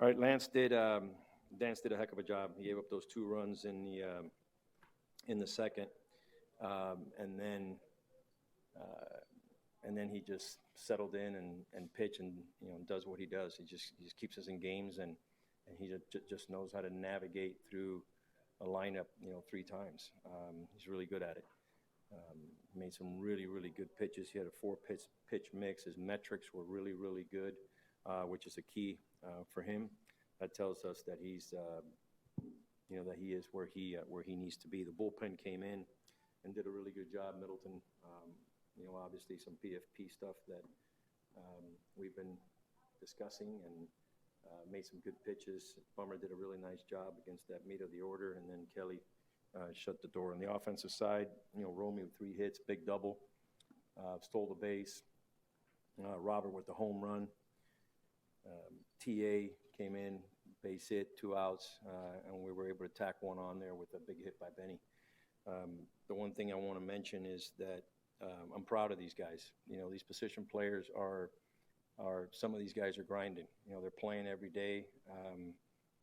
All right, Lance did a heck of a job. He gave up those 2 runs in the second, and then he just settled in and pitched and does what he does. He just keeps us in games and he just knows how to navigate through a lineup 3 times. He's really good at it. Made some really really good pitches. He had a 4 pitch mix. His metrics were really really good, which is a key for him. That tells us that that he is where he needs to be. The bullpen came in and did a really good job. Middleton, obviously some PFP stuff that we've been discussing and made some good pitches. Bummer did a really nice job against that meat of the order, and then Kelly shut the door. On the offensive side, Romy with 3 hits, big double, stole the base. Robert with the home run. TA came in, base hit, 2 outs, and we were able to tack one on there with a big hit by Benny. The one thing I want to mention is that I'm proud of these guys. These position players are some of these guys are grinding. They're playing every day.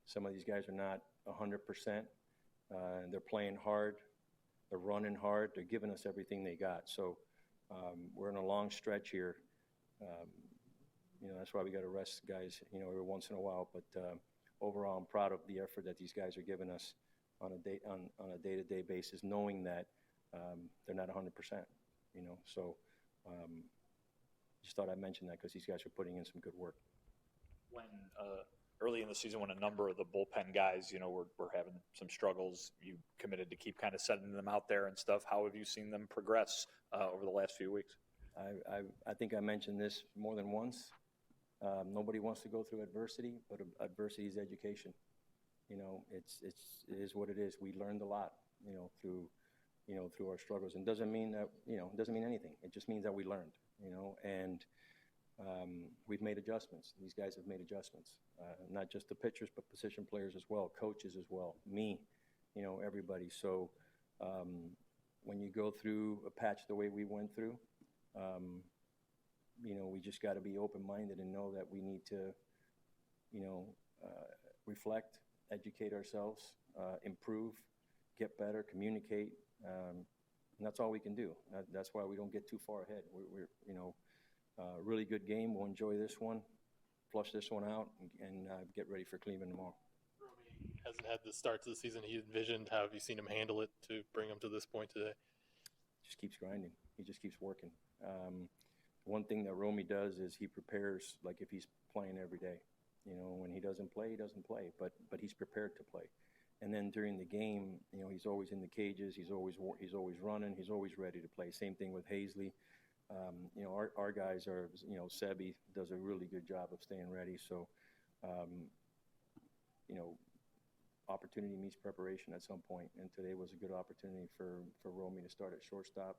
Some of these guys are not 100%. They're playing hard. They're running hard. They're giving us everything they got. So we're in a long stretch here. That's why we got to rest guys, every once in a while. But overall, I'm proud of the effort that these guys are giving us on a day-to-day basis, knowing that they're not 100%. So just thought I'd mention that because these guys are putting in some good work. When early in the season, when a number of the bullpen guys, were having some struggles, you committed to keep kind of sending them out there and stuff. How have you seen them progress over the last few weeks? I think I mentioned this more than once. Nobody wants to go through adversity, but adversity is education. It is what it is. We learned a lot, through our struggles, and doesn't mean that doesn't mean anything. It just means that we learned, and we've made adjustments. These guys have made adjustments, not just the pitchers, but position players as well, coaches as well, me, everybody. So when you go through a patch the way we went through, we just got to be open-minded and know that we need to, reflect, educate ourselves, improve, get better, communicate, and that's all we can do. That's why we don't get too far ahead. We're really good game. We'll enjoy this one, flush this one out, and get ready for Cleveland tomorrow. Romy hasn't had the start to the season he envisioned. How have you seen him handle it to bring him to this point today? Just keeps grinding. He just keeps working. One thing that Romy does is he prepares like if he's playing every day. When he doesn't play, he doesn't play, but he's prepared to play. And then during the game, he's always in the cages. He's always running. He's always ready to play. Same thing with Hazley. Our guys are, Sebi does a really good job of staying ready. So, opportunity meets preparation at some point, and today was a good opportunity for Romy to start at shortstop.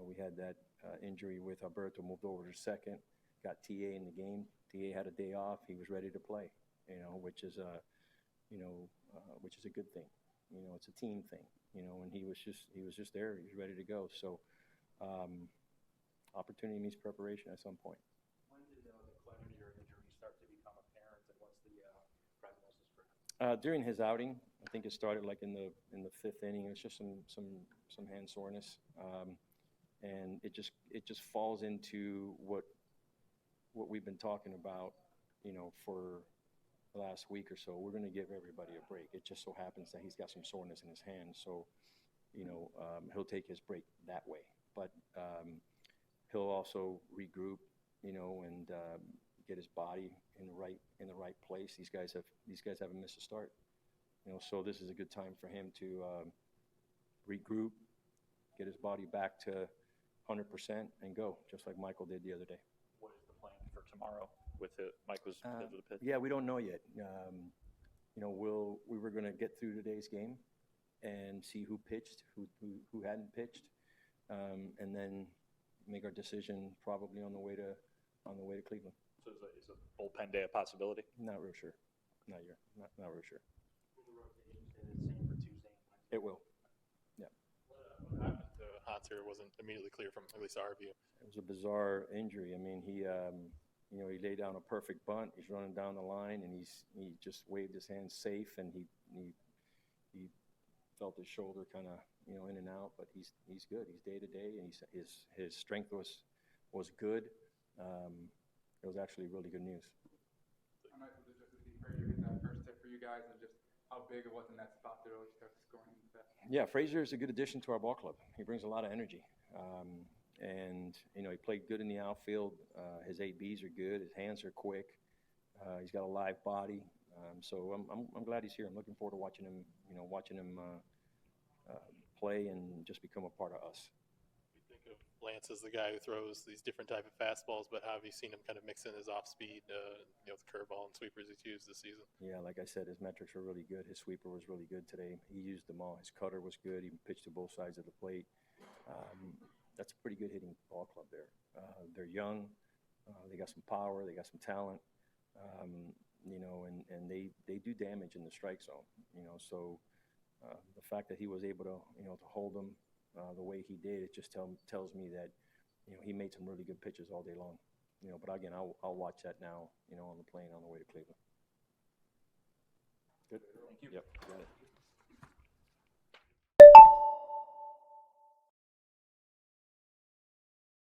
We had that injury with Alberto, moved over to second, got TA in the game. TA had a day off. He was ready to play, which is a good thing. It's a team thing, and he was just there. He was ready to go. So, opportunity meets preparation at some point. When did the cleft to your injury start to become apparent, and what's the prognosis for him? During his outing, I think it started like in the 5th inning. It's just some hand soreness, and it just falls into what we've been talking about, for the last week or so. We're going to give everybody a break. It just so happens that he's got some soreness in his hand, so he'll take his break that way. But he'll also regroup, and get his body in the right place. These guys haven't missed a start, so this is a good time for him to regroup, get his body back to 100% and go, just like Michael did the other day. What is the plan for tomorrow with it? Mike was scheduled to pitch. Yeah, we don't know yet. We were going to get through today's game and see who pitched, who hadn't pitched, and then make our decision probably on the way to Cleveland. So is a bullpen day a possibility? Not real sure. Not real sure. Will the rotation stay the same for Tuesday and Wednesday? It will. Yeah. What happened to Hunter wasn't immediately clear from at least our view. It was a bizarre injury. I mean, You know, he laid down a perfect bunt. He's running down the line, and he just waved his hand safe, and he felt his shoulder kind of, you know, in and out. But he's good. He's day to day, and his strength was good. It was actually really good news. How nice was it just to see Pedro get that first hit for you guys, and just how big it was in that spot to really start scoring? Yeah, Frazier is a good addition to our ball club. He brings a lot of energy. And, you know, he played good in the outfield. His ABs are good. His hands are quick. He's got a live body. So I'm glad he's here. I'm looking forward to watching him, you know, play and just become a part of us. We think of Lance as the guy who throws these different type of fastballs, but how have you seen him kind of mix in his off speed, you know, the curveball and sweepers he's used this season? Yeah, like I said, his metrics were really good. His sweeper was really good today. He used them all. His cutter was good. He pitched to both sides of the plate. That's a pretty good hitting ball club there. They're young. They got some power. They got some talent. You know, and they do damage in the strike zone. You know, so the fact that he was able to, you know, to hold them the way he did, it just tells me that, you know, he made some really good pitches all day long. You know, but again, I'll watch that now, you know, on the plane on the way to Cleveland. Good. Thank you. Yep. Got it.